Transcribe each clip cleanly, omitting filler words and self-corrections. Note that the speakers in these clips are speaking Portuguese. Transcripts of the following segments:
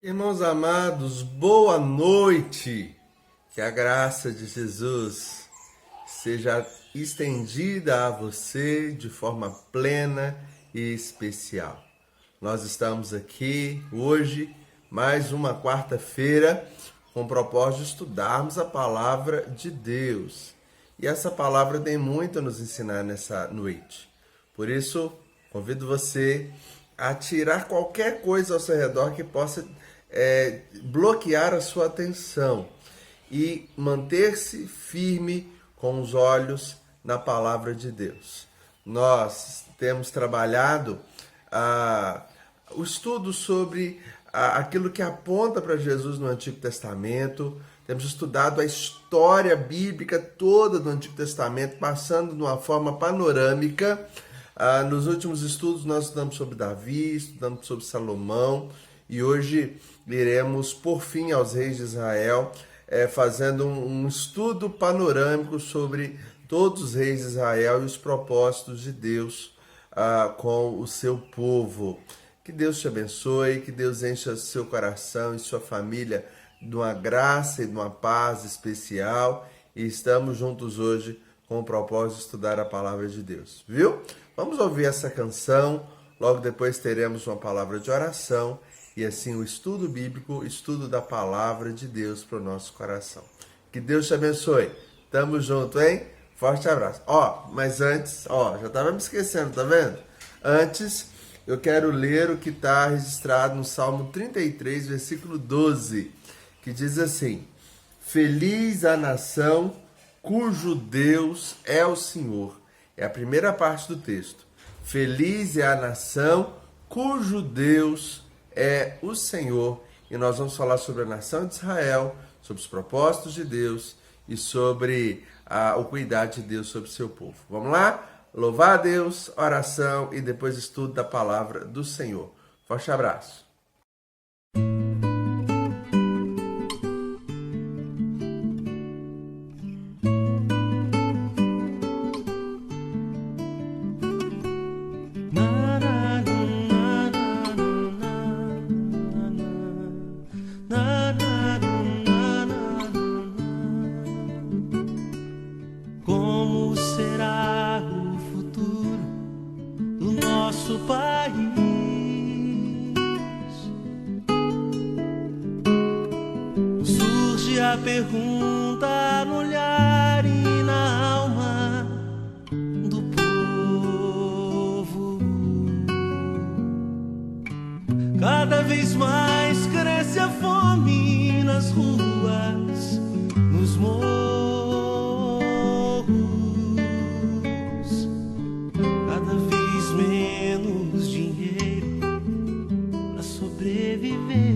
Irmãos amados, boa noite. Que a graça de Jesus seja estendida a você de forma plena e especial. Nós estamos aqui hoje, mais uma quarta-feira, com o propósito de estudarmos a palavra de Deus. E essa palavra tem muito a nos ensinar nessa noite. Por isso, convido você a tirar qualquer coisa ao seu redor que possa bloquear a sua atenção e manter-se firme com os olhos na palavra de Deus. Nós temos trabalhado o estudo sobre aquilo que aponta para Jesus no Antigo Testamento. Temos estudado a história bíblica toda do Antigo Testamento, passando de uma forma panorâmica. Nos últimos estudos nós estudamos sobre Davi, estudamos sobre Salomão, e hoje iremos, por fim, aos reis de Israel, fazendo um estudo panorâmico sobre todos os reis de Israel e os propósitos de Deus com o seu povo. Que Deus te abençoe, que Deus encha seu coração e sua família de uma graça e de uma paz especial. E estamos juntos hoje com o propósito de estudar a palavra de Deus, viu? Vamos ouvir essa canção, logo depois teremos uma palavra de oração e assim o estudo bíblico, o estudo da palavra de Deus para o nosso coração. Que Deus te abençoe. Tamo junto, hein? Forte abraço. Mas antes, já estava me esquecendo, tá vendo? Antes, eu quero ler o que está registrado no Salmo 33, versículo 12, que diz assim: Feliz a nação cujo Deus é o Senhor. É a primeira parte do texto. Feliz é a nação cujo Deus é o Senhor. E nós vamos falar sobre a nação de Israel, sobre os propósitos de Deus e sobre o cuidado de Deus sobre o seu povo. Vamos lá? Louvar a Deus, oração e depois estudo da palavra do Senhor. Forte abraço. A pergunta no olhar e na alma do povo. Cada vez mais cresce a fome nas ruas, nos morros. Cada vez menos dinheiro para sobreviver.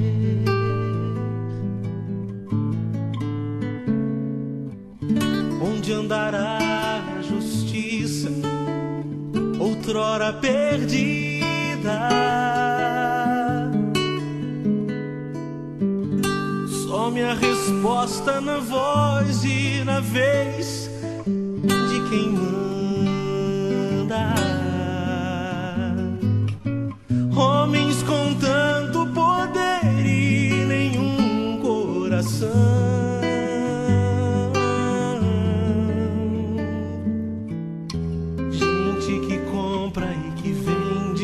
Onde andará a justiça, outrora perdida? Some a resposta na voz e na vez de quem manda. Homens com tanto poder e nenhum coração.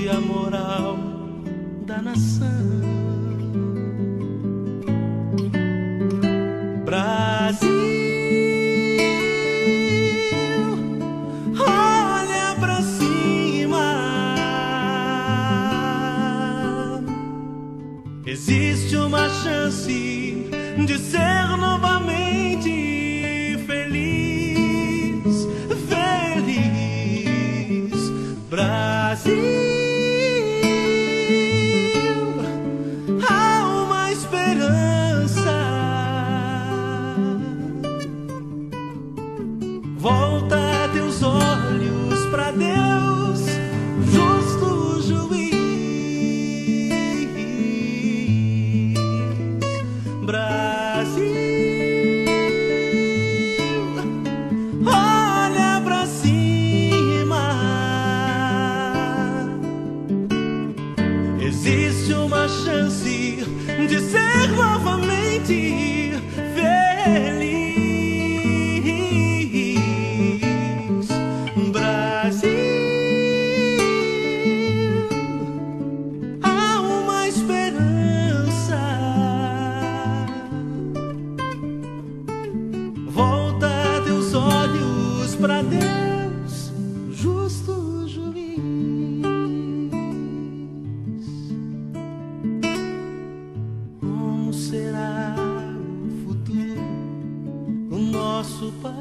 A moral da nação. Brasil, olha pra cima. Existe uma chance de ser novamente feliz, feliz. Brasil, volta teus olhos pra Deus, justo juiz. Brasil, olha pra cima. de ser novamente feliz. Brasil, há uma esperança. Volta teus olhos pra Deus, justo juiz. Como será o futuro do nosso país?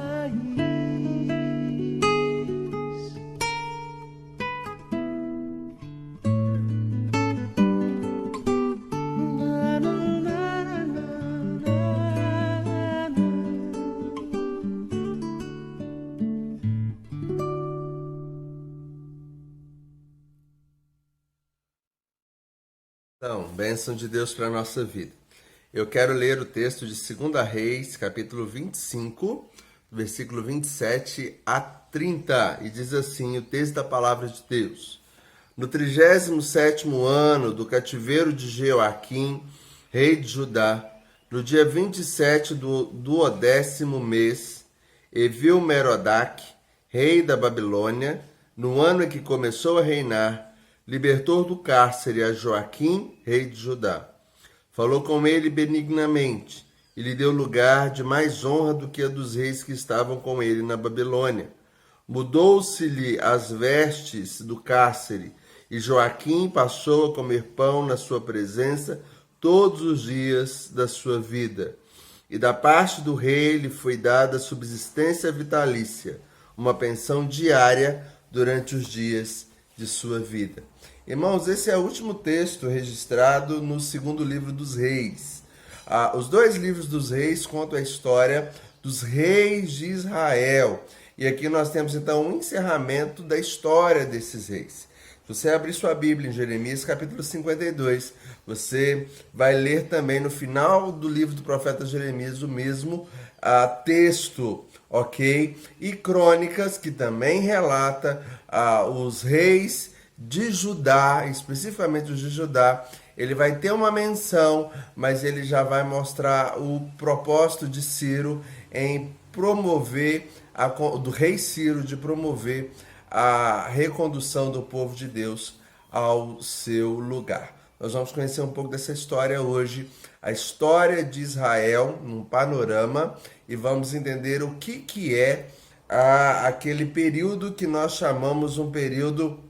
Na, na, na, na, na, na. Então, bênção de Deus para a nossa vida. Eu quero ler o texto de 2 Reis, capítulo 25, versículo 27 a 30, e diz assim o texto da palavra de Deus. No 37º ano do cativeiro de Jeoaquim, rei de Judá, no dia 27 do 10º mês, Evil-Merodach, rei da Babilônia, no ano em que começou a reinar, libertou do cárcere a Joaquim, rei de Judá. Falou com ele benignamente e lhe deu lugar de mais honra do que a dos reis que estavam com ele na Babilônia. Mudou-se-lhe as vestes do cárcere e Joaquim passou a comer pão na sua presença todos os dias da sua vida. E da parte do rei lhe foi dada subsistência vitalícia, uma pensão diária durante os dias de sua vida. Irmãos, esse é o último texto registrado no segundo livro dos reis. Os dois livros dos reis contam a história dos reis de Israel. E aqui nós temos então um encerramento da história desses reis. Se você abrir sua Bíblia em Jeremias capítulo 52, você vai ler também no final do livro do profeta Jeremias o mesmo texto, ok? E Crônicas, que também relata os reis de Judá, especificamente os de Judá. Ele vai ter uma menção, mas ele já vai mostrar o propósito de Ciro em promover, do rei Ciro, de promover a recondução do povo de Deus ao seu lugar. Nós vamos conhecer um pouco dessa história hoje, a história de Israel num panorama, e vamos entender o que é aquele período que nós chamamos um período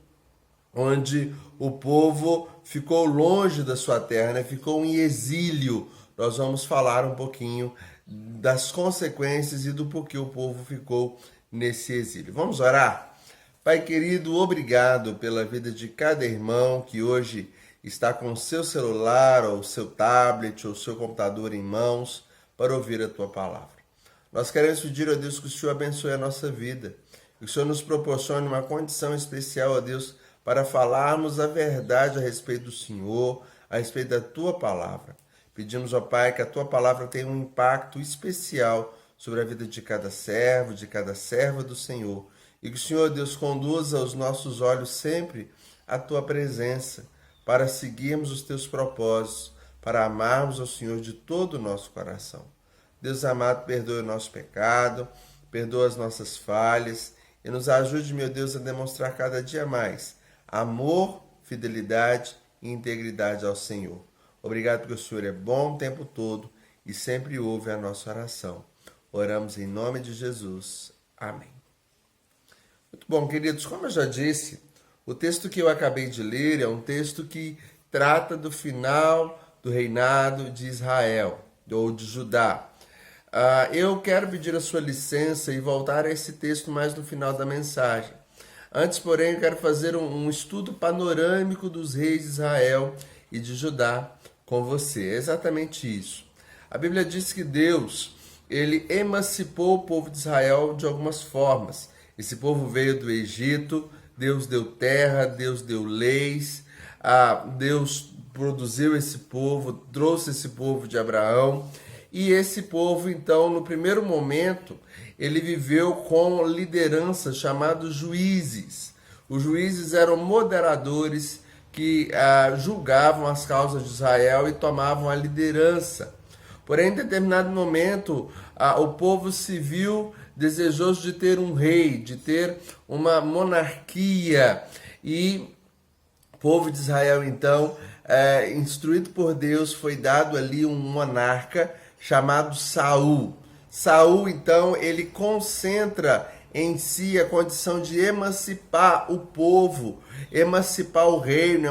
onde o povo ficou longe da sua terra, né? Ficou em exílio. Nós vamos falar um pouquinho das consequências e do porquê o povo ficou nesse exílio. Vamos orar? Pai querido, obrigado pela vida de cada irmão que hoje está com o seu celular, ou o seu tablet, ou o seu computador em mãos para ouvir a tua palavra. Nós queremos pedir a Deus que o Senhor abençoe a nossa vida, que o Senhor nos proporcione uma condição especial, a Deus, para falarmos a verdade a respeito do Senhor, a respeito da Tua palavra. Pedimos, ó Pai, que a Tua palavra tenha um impacto especial sobre a vida de cada servo, de cada serva do Senhor. E que o Senhor, Deus, conduza os nossos olhos sempre à Tua presença, para seguirmos os Teus propósitos, para amarmos ao Senhor de todo o nosso coração. Deus amado, perdoe o nosso pecado, perdoa as nossas falhas e nos ajude, meu Deus, a demonstrar cada dia mais amor, fidelidade e integridade ao Senhor. Obrigado porque o Senhor é bom o tempo todo e sempre ouve a nossa oração. Oramos em nome de Jesus. Amém. Muito bom, queridos, como eu já disse, o texto que eu acabei de ler é um texto que trata do final do reinado de Israel, ou de Judá. Eu quero pedir a sua licença e voltar a esse texto mais no final da mensagem. Antes, porém, eu quero fazer um estudo panorâmico dos reis de Israel e de Judá com você. É exatamente isso. A Bíblia diz que Deus, ele emancipou o povo de Israel de algumas formas. Esse povo veio do Egito, Deus deu terra, Deus deu leis, Deus produziu esse povo, trouxe esse povo de Abraão. E esse povo, então, no primeiro momento, ele viveu com lideranças chamados juízes. Os juízes eram moderadores que julgavam as causas de Israel e tomavam a liderança. Porém, em determinado momento, o povo civil desejoso de ter um rei, de ter uma monarquia. E o povo de Israel, então, instruído por Deus, foi dado ali um monarca chamado Saul. Saul, então, ele concentra em si a condição de emancipar o povo, emancipar o reino,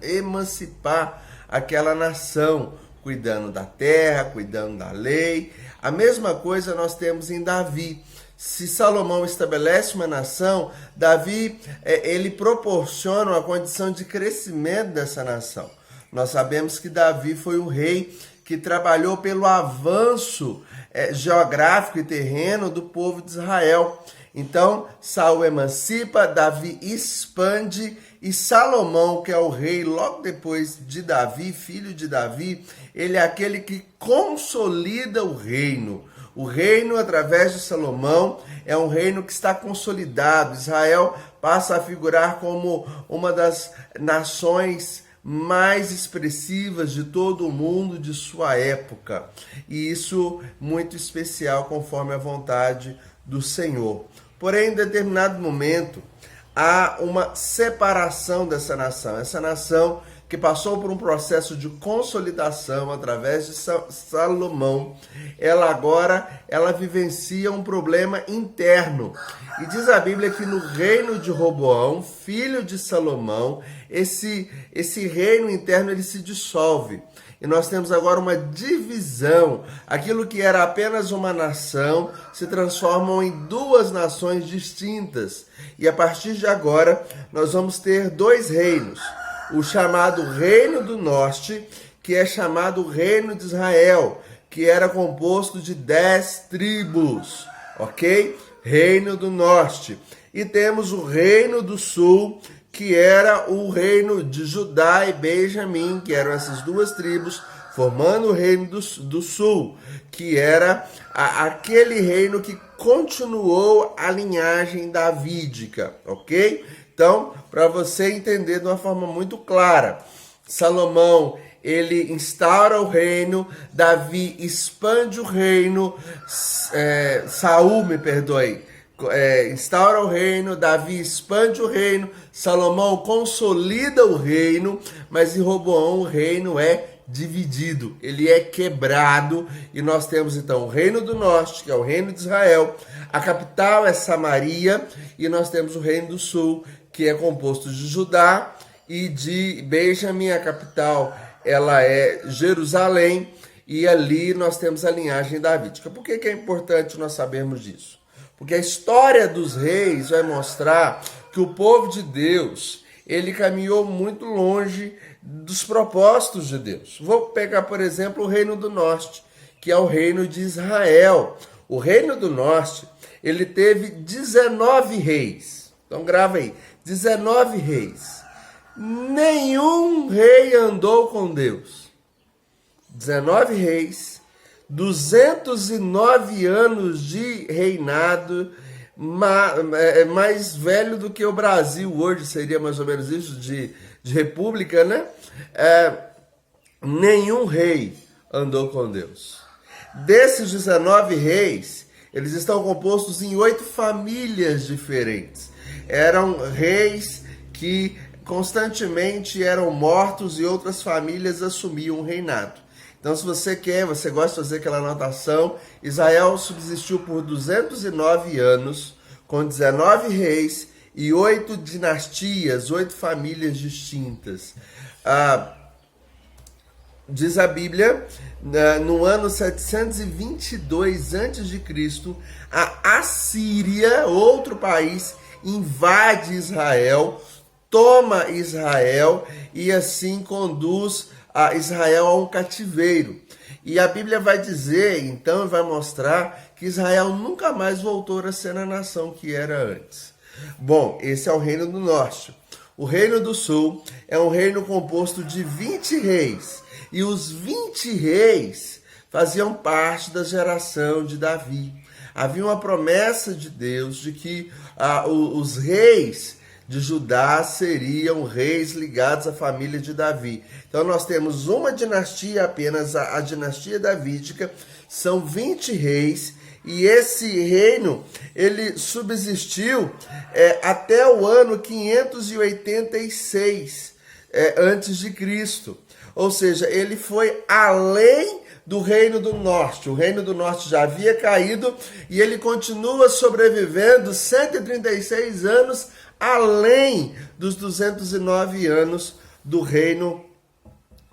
emancipar aquela nação, cuidando da terra, cuidando da lei. A mesma coisa nós temos em Davi. Se Salomão estabelece uma nação, Davi ele proporciona uma condição de crescimento dessa nação. Nós sabemos que Davi foi um rei que trabalhou pelo avanço geográfico e terreno do povo de Israel. Então, Saul emancipa, Davi expande, e Salomão, que é o rei logo depois de Davi, filho de Davi, ele é aquele que consolida o reino. O reino, através de Salomão, é um reino que está consolidado. Israel passa a figurar como uma das nações mais expressivas de todo o mundo de sua época. E isso muito especial conforme a vontade do Senhor. Porém, em determinado momento, há uma separação dessa nação. Essa nação que passou por um processo de consolidação através de Salomão, ela vivencia um problema interno. E diz a Bíblia que no reino de Roboão, filho de Salomão, esse reino interno ele se dissolve. E nós temos agora uma divisão. Aquilo que era apenas uma nação se transforma em duas nações distintas. E a partir de agora, nós vamos ter dois reinos. O chamado Reino do Norte, que é chamado Reino de Israel, que era composto de 10 tribos, ok? Reino do Norte. E temos o Reino do Sul, que era o reino de Judá e Benjamim, que eram essas duas tribos, formando o Reino do Sul, que era aquele reino que continuou a linhagem davídica, ok? Então, para você entender de uma forma muito clara, Salomão, ele instaura o reino, Davi expande o reino, Saul, instaura o reino, Davi expande o reino, Salomão consolida o reino, mas em Roboão o reino é dividido, ele é quebrado, e nós temos então o Reino do Norte, que é o Reino de Israel, a capital é Samaria, e nós temos o Reino do Sul, que é composto de Judá e de Benjamim. A capital ela é Jerusalém, e ali nós temos a linhagem davídica. Por que é importante nós sabermos disso? Porque a história dos reis vai mostrar que o povo de Deus, ele caminhou muito longe dos propósitos de Deus. Vou pegar, por exemplo, o Reino do Norte, que é o reino de Israel. O Reino do Norte, ele teve 19 reis. Então grava aí, 19 reis. Nenhum rei andou com Deus. 19 reis, 209 anos de reinado, mais velho do que o Brasil hoje, seria mais ou menos isso, de república, né? Nenhum rei andou com Deus. Desses 19 reis, eles estão compostos em 8 famílias diferentes. Eram reis que constantemente eram mortos e outras famílias assumiam o reinado. Então, se você gosta de fazer aquela anotação, Israel subsistiu por 209 anos, com 19 reis e 8 dinastias, 8 famílias distintas. Diz a Bíblia, no ano 722 a.C., a Assíria, outro país, invade Israel, toma Israel e assim conduz a Israel a um cativeiro. E a Bíblia vai dizer, então, vai mostrar que Israel nunca mais voltou a ser a nação que era antes. Bom, esse é o Reino do Norte. O Reino do Sul é um reino composto de 20 reis. E os 20 reis faziam parte da geração de Davi. Havia uma promessa de Deus de que os reis de Judá seriam reis ligados à família de Davi. Então nós temos uma dinastia apenas, a dinastia davídica, são 20 reis, e esse reino, ele subsistiu até o ano 586 antes de Cristo. Ou seja, ele foi além do Reino do Norte. O Reino do Norte já havia caído e ele continua sobrevivendo 136 anos além dos 209 anos do Reino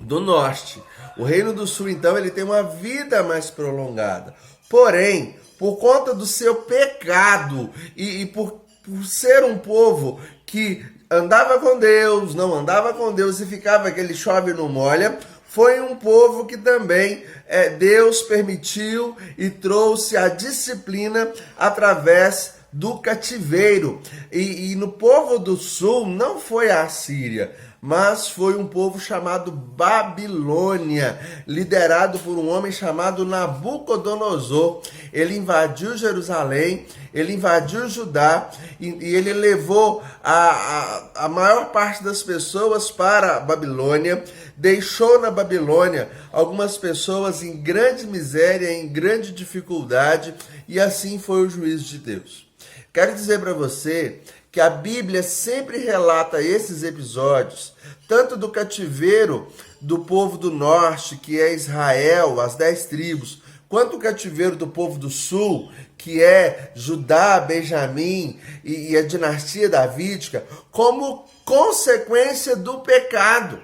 do Norte. O Reino do Sul, então, ele tem uma vida mais prolongada. Porém, por conta do seu pecado e por ser um povo que andava com Deus, não andava com Deus e ficava aquele chove não molha, foi um povo que também Deus permitiu e trouxe a disciplina através do cativeiro. E no povo do sul não foi a Assíria, mas foi um povo chamado Babilônia, liderado por um homem chamado Nabucodonosor. Ele invadiu Jerusalém, ele invadiu Judá e ele levou a maior parte das pessoas para a Babilônia, deixou na Babilônia algumas pessoas em grande miséria, em grande dificuldade, e assim foi o juízo de Deus. Quero dizer para você que a Bíblia sempre relata esses episódios, tanto do cativeiro do povo do norte, que é Israel, as 10 tribos, quanto o cativeiro do povo do sul, que é Judá, Benjamim e a dinastia davídica, como consequência do pecado.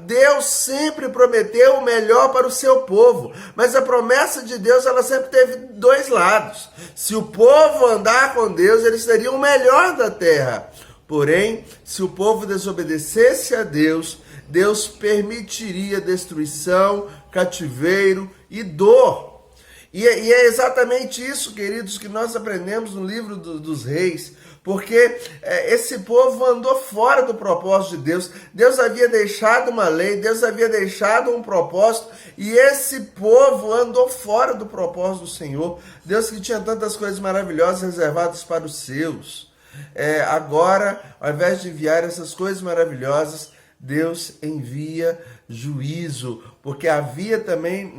Deus sempre prometeu o melhor para o seu povo, mas a promessa de Deus, ela sempre teve dois lados. Se o povo andar com Deus, eles teriam o melhor da terra. Porém, se o povo desobedecesse a Deus, Deus permitiria destruição, cativeiro e dor. E é exatamente isso, queridos, que nós aprendemos no livro dos Reis. Porque esse povo andou fora do propósito de Deus. Deus havia deixado uma lei, Deus havia deixado um propósito, e esse povo andou fora do propósito do Senhor. Deus, que tinha tantas coisas maravilhosas reservadas para os seus. Agora, ao invés de enviar essas coisas maravilhosas, Deus envia juízo, porque havia também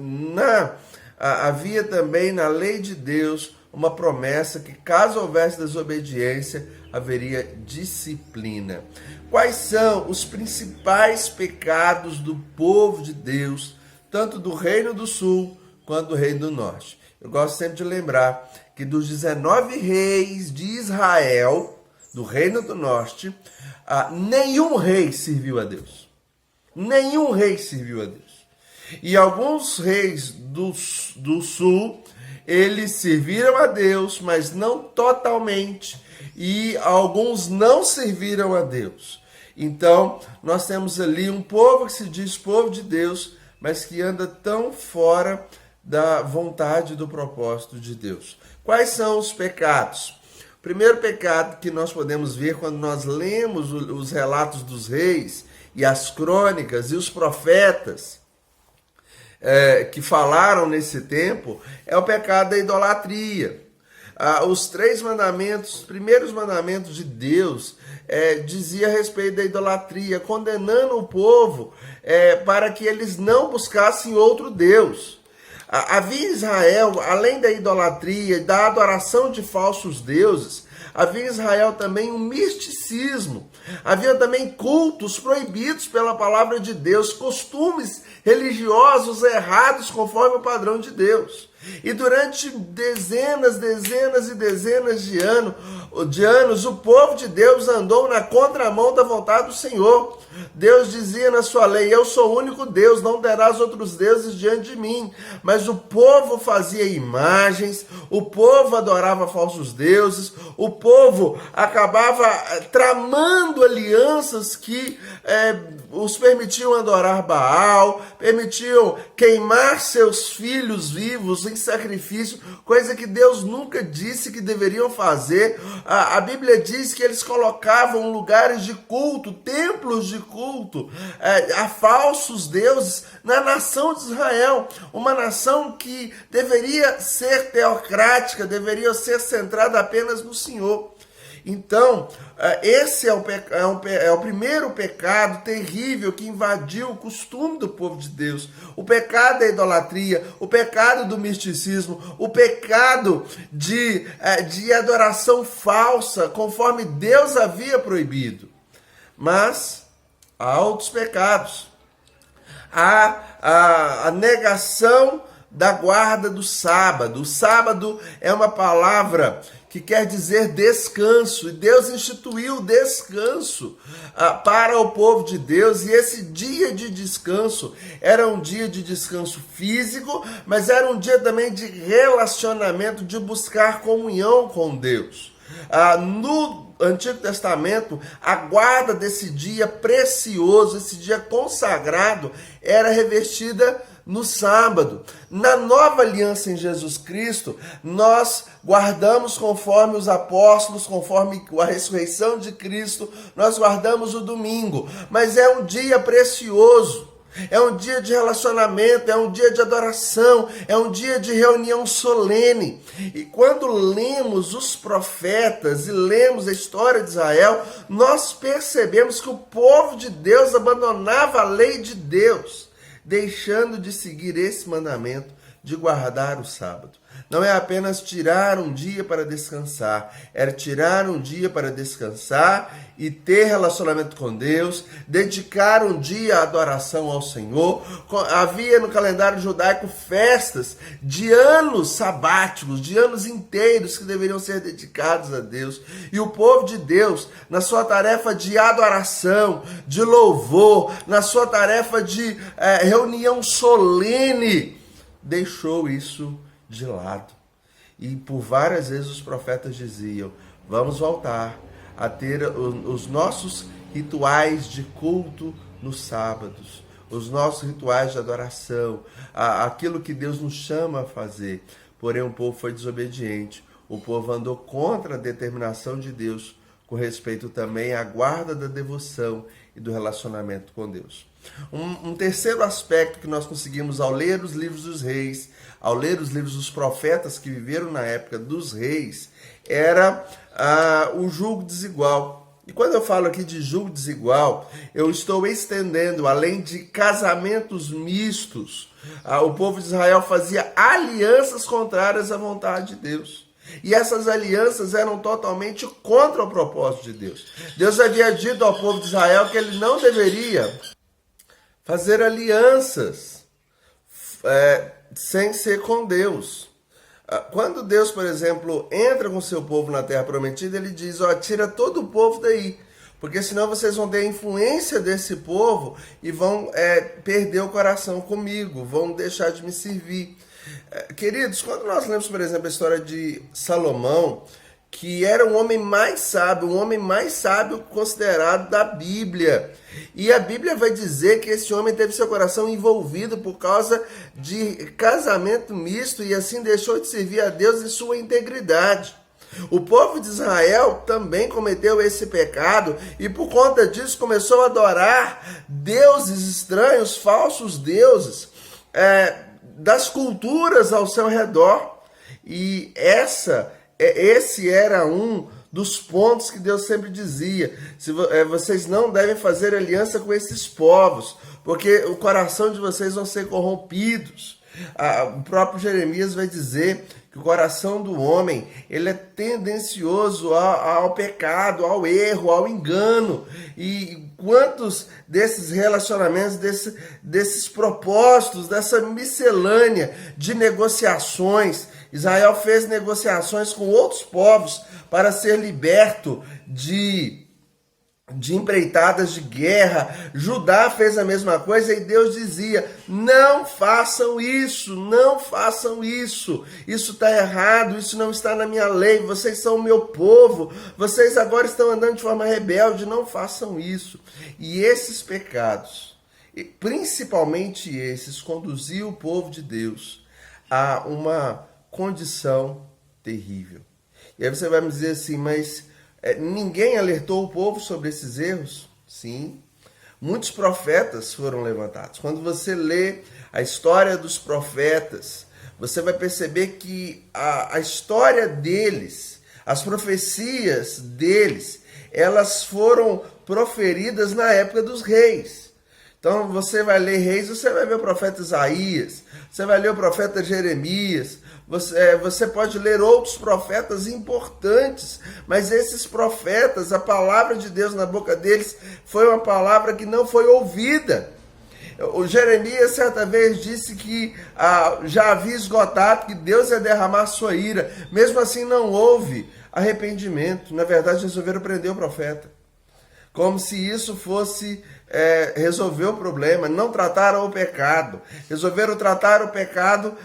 na lei de Deus uma promessa que, caso houvesse desobediência, haveria disciplina. Quais são os principais pecados do povo de Deus, tanto do Reino do Sul quanto do Reino do Norte? Eu gosto sempre de lembrar que dos 19 reis de Israel, do Reino do Norte, nenhum rei serviu a Deus. Nenhum rei serviu a Deus. E alguns reis do Sul, eles serviram a Deus, mas não totalmente, e alguns não serviram a Deus. Então, nós temos ali um povo que se diz povo de Deus, mas que anda tão fora da vontade e do propósito de Deus. Quais são os pecados? O primeiro pecado que nós podemos ver quando nós lemos os relatos dos reis e as crônicas e os profetas, que falaram nesse tempo, é o pecado da idolatria. Os 3 mandamentos, os primeiros mandamentos de Deus, dizia a respeito da idolatria, condenando o povo para que eles não buscassem outro Deus. Havia em Israel, além da idolatria e da adoração de falsos deuses, havia em Israel também um misticismo. Havia também cultos proibidos pela palavra de Deus, costumes religiosos errados conforme o padrão de Deus. E durante dezenas e dezenas de anos, o povo de Deus andou na contramão da vontade do Senhor. Deus dizia na sua lei: eu sou o único Deus, não terás outros deuses diante de mim. Mas o povo fazia imagens, o povo adorava falsos deuses, o povo acabava tramando alianças que os permitiam adorar Baal, permitiam queimar seus filhos vivos em sacrifício, coisa que Deus nunca disse que deveriam fazer. A Bíblia diz que eles colocavam lugares de culto, templos de culto, a falsos deuses na nação de Israel, uma nação que deveria ser teocrática, deveria ser centrada apenas no Senhor. Então, esse é o primeiro pecado terrível que invadiu o costume do povo de Deus. O pecado da idolatria, o pecado do misticismo, o pecado de adoração falsa, conforme Deus havia proibido. Mas há outros pecados. Há a negação da guarda do sábado. O sábado é uma palavra que quer dizer descanso, e Deus instituiu o descanso para o povo de Deus, e esse dia de descanso era um dia de descanso físico, mas era um dia também de relacionamento, de buscar comunhão com Deus. No Antigo Testamento, a guarda desse dia precioso, esse dia consagrado, era revestida no sábado. Na nova aliança em Jesus Cristo, nós guardamos conforme os apóstolos, conforme a ressurreição de Cristo, nós guardamos o domingo, mas é um dia precioso. É um dia de relacionamento, é um dia de adoração, é um dia de reunião solene. E quando lemos os profetas e lemos a história de Israel, nós percebemos que o povo de Deus abandonava a lei de Deus, deixando de seguir esse mandamento de guardar o sábado. Não é apenas tirar um dia para descansar, era tirar um dia para descansar e ter relacionamento com Deus, dedicar um dia à adoração ao Senhor. Havia no calendário judaico festas de anos sabáticos, de anos inteiros que deveriam ser dedicados a Deus. E o povo de Deus, na sua tarefa de adoração, de louvor, na sua tarefa de reunião solene, deixou isso de lado. E por várias vezes os profetas diziam: vamos voltar a ter os nossos rituais de culto nos sábados, os nossos rituais de adoração, aquilo que Deus nos chama a fazer. Porém o povo foi desobediente, o povo andou contra a determinação de Deus com respeito também à guarda da devoção e do relacionamento com Deus. Um terceiro aspecto que nós conseguimos ao ler os livros dos reis, ao ler os livros dos profetas que viveram na época dos reis, era o julgo desigual. E quando eu falo aqui de julgo desigual, eu estou estendendo, além de casamentos mistos, o povo de Israel fazia alianças contrárias à vontade de Deus. E essas alianças eram totalmente contra o propósito de Deus. Deus havia dito ao povo de Israel que ele não deveria fazer alianças sem ser com Deus. Quando Deus, por exemplo, entra com o seu povo na terra prometida, ele diz: tira todo o povo daí, porque senão vocês vão ter a influência desse povo e vão perder o coração comigo, vão deixar de me servir. Queridos, quando nós lemos, por exemplo, a história de Salomão, que era o homem mais sábio considerado da Bíblia. E a Bíblia vai dizer que esse homem teve seu coração envolvido por causa de casamento misto e assim deixou de servir a Deus em sua integridade. O povo de Israel também cometeu esse pecado e por conta disso começou a adorar deuses estranhos, falsos deuses, das culturas ao seu redor. E esse era um dos pontos que Deus sempre dizia: vocês não devem fazer aliança com esses povos, porque o coração de vocês vão ser corrompidos. O próprio Jeremias vai dizer que o coração do homem ele é tendencioso ao pecado, ao erro, ao engano. E quantos desses relacionamentos, desses propósitos, dessa miscelânea de negociações, Israel fez negociações com outros povos para ser liberto de empreitadas de guerra. Judá fez a mesma coisa e Deus dizia: não façam isso, não façam isso, isso está errado, isso não está na minha lei, vocês são o meu povo, vocês agora estão andando de forma rebelde, não façam isso. E esses pecados, principalmente esses, conduziam o povo de Deus a uma condição terrível. E aí você vai me dizer assim: mas ninguém alertou o povo sobre esses erros? Sim, muitos profetas foram levantados. Quando você lê a história dos profetas, você vai perceber que a história deles, As profecias deles, elas foram proferidas na época dos reis. Então você vai ler Reis, você vai ver o profeta Isaías, você vai ler o profeta Jeremias, você pode ler outros profetas importantes, mas esses profetas, a palavra de Deus na boca deles foi uma palavra que não foi ouvida. O Jeremias certa vez disse que já havia esgotado, que Deus ia derramar sua ira. Mesmo assim não houve arrependimento. Na verdade resolveram prender o profeta. Como se isso fosse resolver o problema. Não trataram o pecado. Resolveram tratar o pecado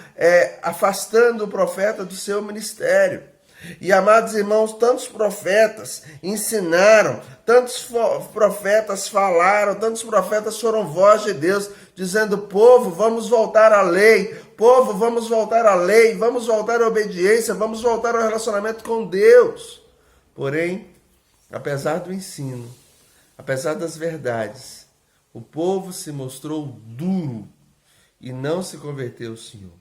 afastando o profeta do seu ministério. E, amados irmãos, tantos profetas ensinaram, tantos profetas falaram, tantos profetas foram voz de Deus, dizendo: povo, vamos voltar à lei, povo, vamos voltar à lei, vamos voltar à obediência, vamos voltar ao relacionamento com Deus. Porém, apesar do ensino, apesar das verdades, o povo se mostrou duro e não se converteu ao Senhor.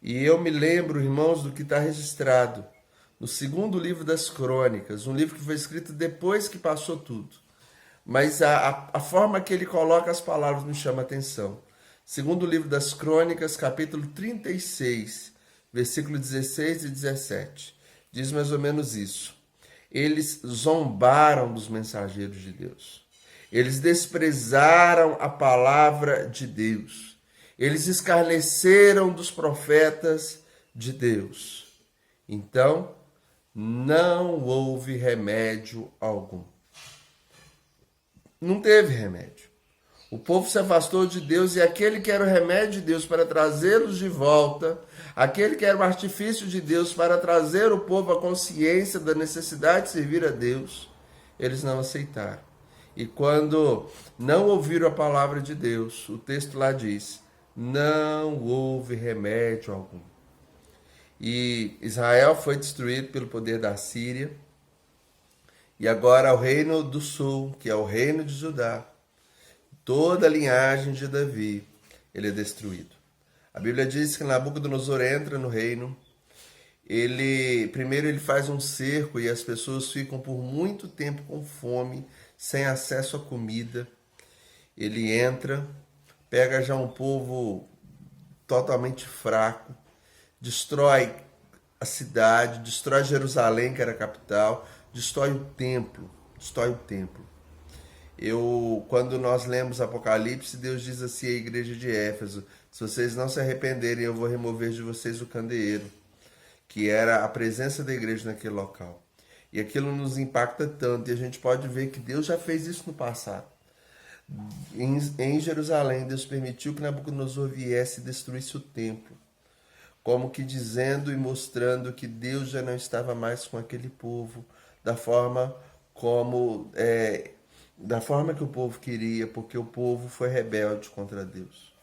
E eu me lembro, irmãos, do que está registrado no segundo livro das Crônicas, um livro que foi escrito depois que passou tudo. Mas a forma que ele coloca as palavras me chama a atenção. Segundo livro das Crônicas, capítulo 36, versículo 16 e 17. Diz mais ou menos isso. Eles zombaram dos mensageiros de Deus. Eles desprezaram a palavra de Deus. Eles escarneceram dos profetas de Deus. Então, não houve remédio algum. Não teve remédio. O povo se afastou de Deus e aquele que era o remédio de Deus para trazê-los de volta, aquele que era o artifício de Deus para trazer o povo à consciência da necessidade de servir a Deus, eles não aceitaram. E quando não ouviram a palavra de Deus, o texto lá diz: não houve remédio algum. E Israel foi destruído pelo poder da Síria. E agora o reino do sul, que é o reino de Judá, toda a linhagem de Davi, ele é destruído. A Bíblia diz que Nabucodonosor entra no reino. Primeiro ele faz um cerco e as pessoas ficam por muito tempo com fome, sem acesso à comida. Ele entra, pega já um povo totalmente fraco, destrói a cidade, destrói Jerusalém, que era a capital, destrói o templo. Quando nós lemos Apocalipse, Deus diz assim à igreja de Éfeso: se vocês não se arrependerem, eu vou remover de vocês o candeeiro, que era a presença da igreja naquele local. E aquilo nos impacta tanto, e a gente pode ver que Deus já fez isso no passado. Em Jerusalém, Deus permitiu que Nabucodonosor viesse e destruísse o templo, como que dizendo e mostrando que Deus já não estava mais com aquele povo da forma que o povo queria, porque o povo foi rebelde contra Deus.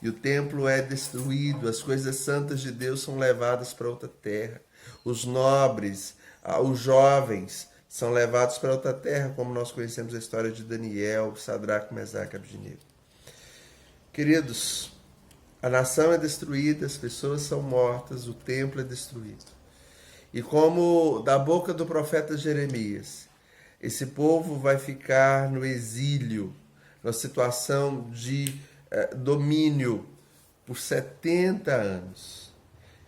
E o templo é destruído, as coisas santas de Deus são levadas para outra terra. Os nobres, os jovens são levados para outra terra, como nós conhecemos a história de Daniel, Sadraque, Mesaque e Abednego. Queridos, a nação é destruída, as pessoas são mortas, o templo é destruído. E como da boca do profeta Jeremias, esse povo vai ficar no exílio, numa situação de domínio por 70 anos.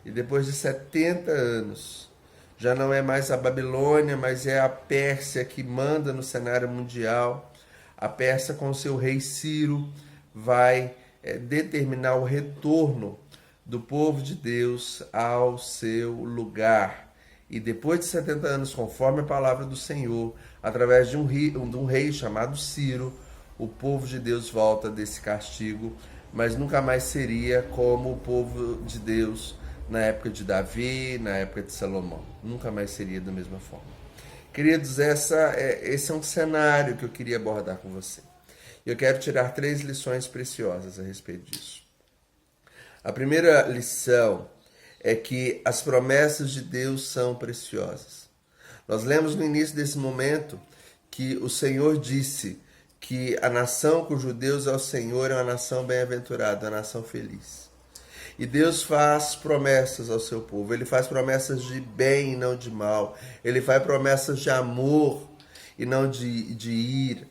E depois de 70 anos, já não é mais a Babilônia, mas é a Pérsia que manda no cenário mundial. A Pérsia, com o seu rei Ciro, vai determinar o retorno do povo de Deus ao seu lugar. E depois de 70 anos, conforme a palavra do Senhor, através de um rei chamado Ciro, o povo de Deus volta desse castigo, mas nunca mais seria como o povo de Deus na época de Davi, na época de Salomão. Nunca mais seria da mesma forma. Queridos, esse é um cenário que eu queria abordar com você. Eu quero tirar 3 lições preciosas a respeito disso. A primeira lição é que as promessas de Deus são preciosas. Nós lemos no início desse momento que o Senhor disse que a nação cujo Deus é o Senhor é uma nação bem-aventurada, uma nação feliz. E Deus faz promessas ao seu povo. Ele faz promessas de bem e não de mal. Ele faz promessas de amor e não de ira.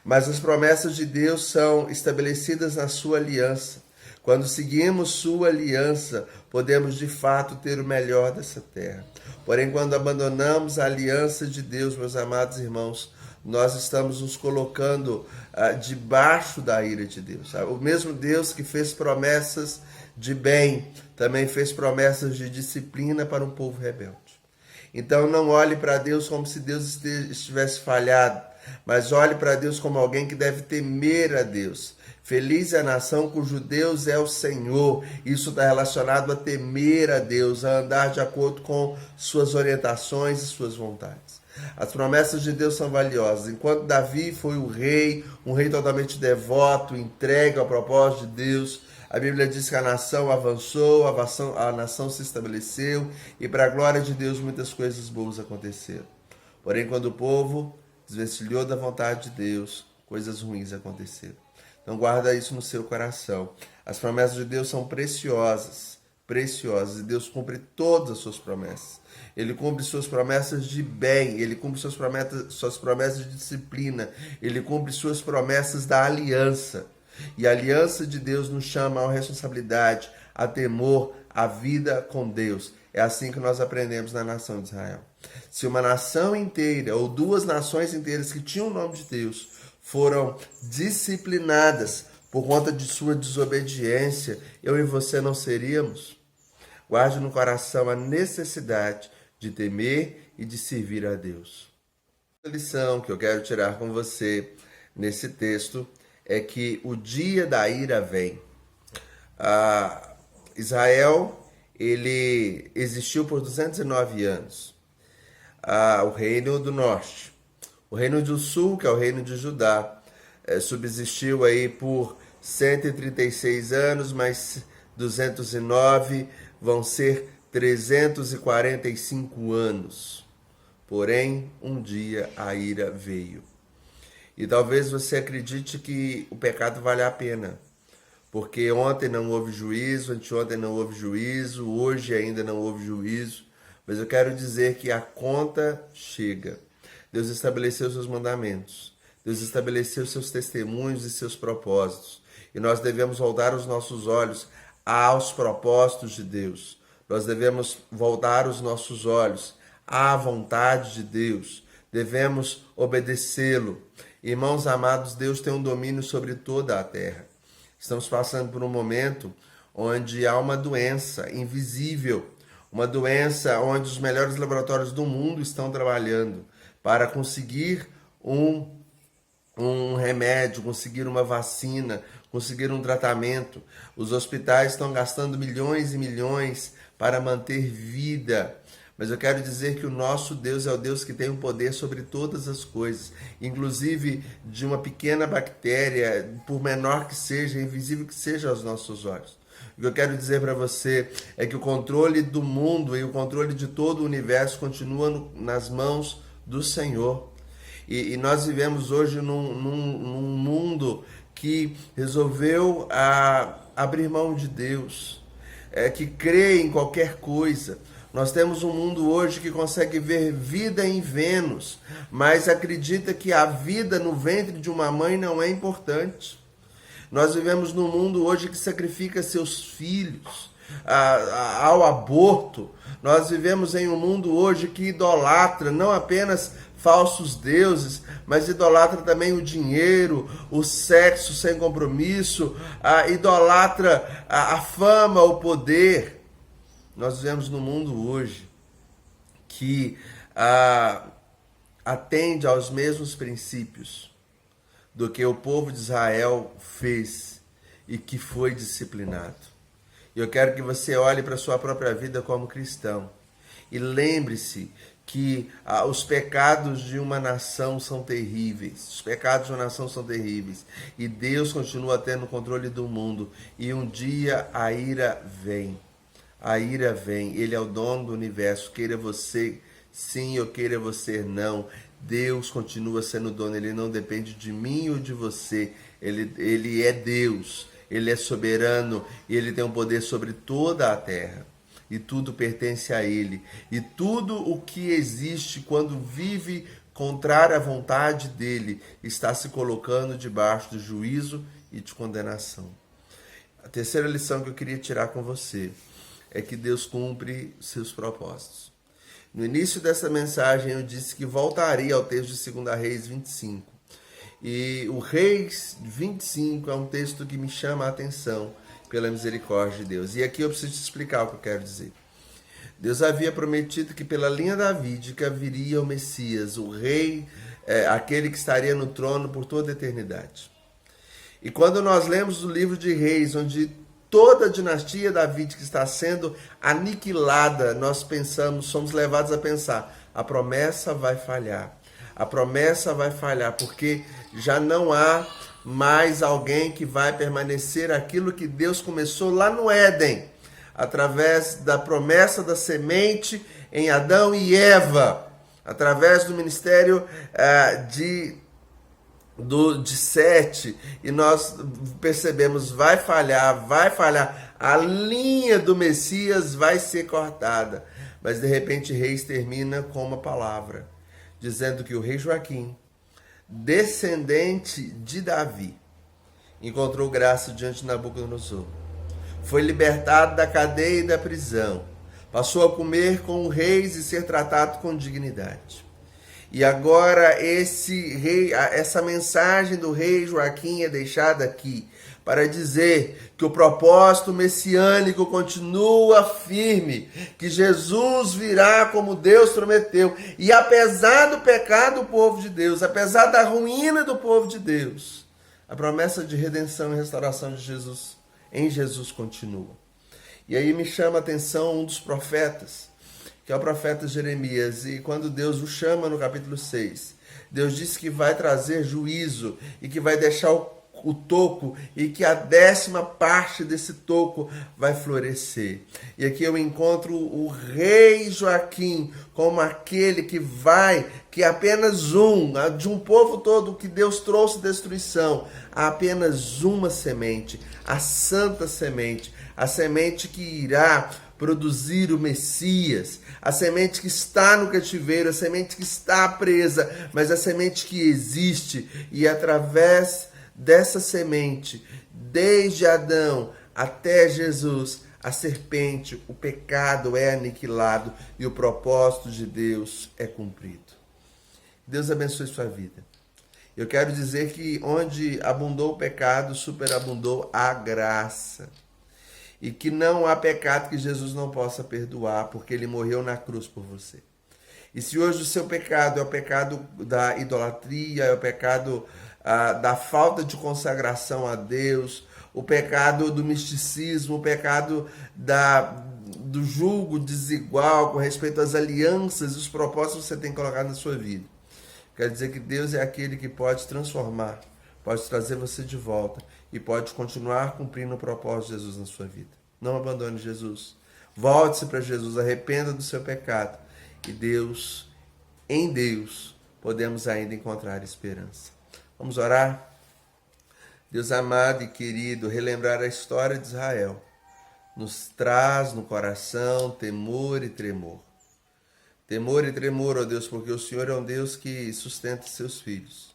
Mas as promessas de Deus são estabelecidas na sua aliança. Quando seguimos sua aliança, podemos de fato ter o melhor dessa terra. Porém, quando abandonamos a aliança de Deus, meus amados irmãos, nós estamos nos colocando debaixo da ira de Deus. Sabe? O mesmo Deus que fez promessas de bem, também fez promessas de disciplina para um povo rebelde. Então não olhe para Deus como se Deus estivesse falhado, mas olhe para Deus como alguém que deve temer a Deus. Feliz é a nação cujo Deus é o Senhor. Isso está relacionado a temer a Deus, a andar de acordo com suas orientações e suas vontades. As promessas de Deus são valiosas. Enquanto Davi foi um rei totalmente devoto, entregue ao propósito de Deus, a Bíblia diz que a nação avançou, a nação se estabeleceu e para a glória de Deus muitas coisas boas aconteceram. Porém, quando o povo desvencilhou da vontade de Deus, coisas ruins aconteceram. Então guarda isso no seu coração. As promessas de Deus são preciosas, preciosas, e Deus cumpre todas as suas promessas. Ele cumpre suas promessas de bem, ele cumpre suas promessas de disciplina, ele cumpre suas promessas da aliança. E a aliança de Deus nos chama à responsabilidade, a temor, a vida com Deus. É assim que nós aprendemos na nação de Israel. Se uma nação inteira, ou duas nações inteiras que tinham o nome de Deus, foram disciplinadas por conta de sua desobediência, eu e você não seríamos? Guarde no coração a necessidade de temer e de servir a Deus. A lição que eu quero tirar com você nesse texto é que o dia da ira vem. Israel, ele existiu por 209 anos. O reino do norte. O reino do sul, que é o reino de Judá, subsistiu aí por 136 anos, mais 209 vão ser 345 anos. Porém, um dia a ira veio. E talvez você acredite que o pecado vale a pena. Porque ontem não houve juízo, anteontem não houve juízo, hoje ainda não houve juízo. Mas eu quero dizer que a conta chega. Deus estabeleceu seus mandamentos. Deus estabeleceu seus testemunhos e seus propósitos. E nós devemos voltar os nossos olhos aos propósitos de Deus. Nós devemos voltar os nossos olhos à vontade de Deus. Devemos obedecê-lo. Irmãos amados, Deus tem um domínio sobre toda a terra. Estamos passando por um momento onde há uma doença invisível, uma doença onde os melhores laboratórios do mundo estão trabalhando para conseguir um remédio, conseguir uma vacina, conseguir um tratamento. Os hospitais estão gastando milhões e milhões para manter vida. Mas eu quero dizer que o nosso Deus é o Deus que tem o poder sobre todas as coisas, inclusive de uma pequena bactéria, por menor que seja, invisível que seja aos nossos olhos. O que eu quero dizer para você é que o controle do mundo e o controle de todo o universo continua nas mãos do Senhor. E nós vivemos hoje num mundo que resolveu abrir mão de Deus, que crê em qualquer coisa. Nós temos um mundo hoje que consegue ver vida em Vênus, mas acredita que a vida no ventre de uma mãe não é importante. Nós vivemos num mundo hoje que sacrifica seus filhos ao aborto. Nós vivemos em um mundo hoje que idolatra não apenas falsos deuses, mas idolatra também o dinheiro, o sexo sem compromisso, idolatra a fama, o poder. Nós vivemos num mundo hoje que atende aos mesmos princípios do que o povo de Israel fez e que foi disciplinado. E eu quero que você olhe para a sua própria vida como cristão e lembre-se que os pecados de uma nação são terríveis. Os pecados de uma nação são terríveis. E Deus continua tendo o controle do mundo. E um dia a ira vem. A ira vem, ele é o dono do universo, queira você sim ou queira você não, Deus continua sendo dono, ele não depende de mim ou de você, ele é Deus, Ele é soberano e ele tem um poder sobre toda a terra. E tudo pertence a ele. E tudo o que existe quando vive contrário à vontade dele está se colocando debaixo do juízo e de condenação. A terceira lição que eu queria tirar com você é que Deus cumpre seus propósitos. No início dessa mensagem eu disse que voltaria ao texto de 2 Reis 25. E o Reis 25 é um texto que me chama a atenção pela misericórdia de Deus. E aqui eu preciso te explicar o que eu quero dizer. Deus havia prometido que pela linha davídica viria o Messias, o rei, aquele que estaria no trono por toda a eternidade. E quando nós lemos o livro de Reis, onde toda a dinastia davídica está sendo aniquilada, nós somos levados a pensar, a promessa vai falhar. A promessa vai falhar, porque já não há mais alguém que vai permanecer aquilo que Deus começou lá no Éden, através da promessa da semente em Adão e Eva, através do ministério de Sete, e nós percebemos, vai falhar, a linha do Messias vai ser cortada, mas de repente Reis termina com uma palavra, dizendo que o rei Joaquim, descendente de Davi, encontrou graça diante de Nabucodonosor, foi libertado da cadeia e da prisão, passou a comer com reis e ser tratado com dignidade. E agora essa mensagem do rei Joaquim é deixada aqui para dizer que o propósito messiânico continua firme, que Jesus virá como Deus prometeu. E apesar do pecado do povo de Deus, apesar da ruína do povo de Deus, a promessa de redenção e restauração de Jesus, em Jesus, continua. E aí me chama a atenção um dos profetas, que é o profeta Jeremias, e quando Deus o chama no capítulo 6, Deus disse que vai trazer juízo e que vai deixar o toco e que a 10ª parte desse toco vai florescer. E aqui eu encontro o rei Joaquim como aquele que apenas de um povo todo que Deus trouxe destruição, há apenas uma semente, a santa semente, a semente que irá produzir o Messias, a semente que está no cativeiro, a semente que está presa, mas a semente que existe, e através dessa semente, desde Adão até Jesus, a serpente, o pecado é aniquilado e o propósito de Deus é cumprido. Deus abençoe sua vida. Eu quero dizer que onde abundou o pecado, superabundou a graça. E que não há pecado que Jesus não possa perdoar, porque ele morreu na cruz por você. E se hoje o seu pecado é o pecado da idolatria, é o pecado da falta de consagração a Deus, o pecado do misticismo, o pecado do julgo desigual com respeito às alianças e os propósitos que você tem colocado na sua vida, quer dizer que Deus é aquele que pode transformar, pode trazer você de volta e pode continuar cumprindo o propósito de Jesus na sua vida. Não abandone Jesus. Volte-se para Jesus, arrependa do seu pecado. E em Deus, podemos ainda encontrar esperança. Vamos orar? Deus amado e querido, relembrar a história de Israel nos traz no coração temor e tremor. Temor e tremor, ó Deus, porque o Senhor é um Deus que sustenta seus filhos.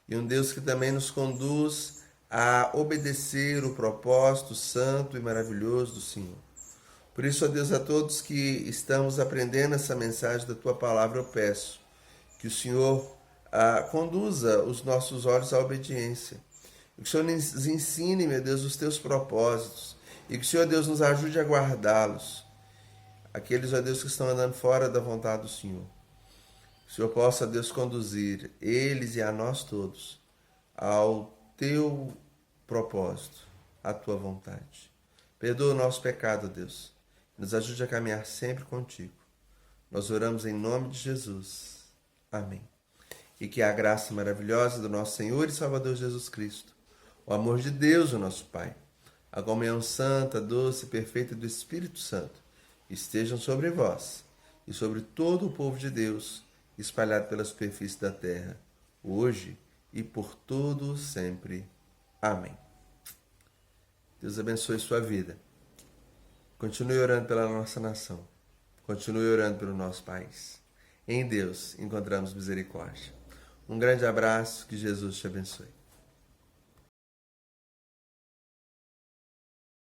E um Deus que também nos conduz a obedecer o propósito santo e maravilhoso do Senhor. Por isso, ó Deus, a todos que estamos aprendendo essa mensagem da Tua Palavra, eu peço que o Senhor conduza os nossos olhos à obediência. Que o Senhor nos ensine, meu Deus, os Teus propósitos. E que o Senhor, Deus, nos ajude a guardá-los. Aqueles, ó Deus, que estão andando fora da vontade do Senhor. Que o Senhor possa, Deus, conduzir eles e a nós todos ao Teu propósito, à Tua vontade. Perdoa o nosso pecado, Deus. Nos ajude a caminhar sempre contigo. Nós oramos em nome de Jesus. Amém. E que a graça maravilhosa do nosso Senhor e Salvador Jesus Cristo, o amor de Deus, o nosso Pai, a comunhão santa, doce e perfeita do Espírito Santo, estejam sobre vós e sobre todo o povo de Deus, espalhado pela superfície da terra, hoje e por todo sempre. Amém. Deus abençoe sua vida. Continue orando pela nossa nação. Continue orando pelo nosso país. Em Deus encontramos misericórdia. Um grande abraço, que Jesus te abençoe.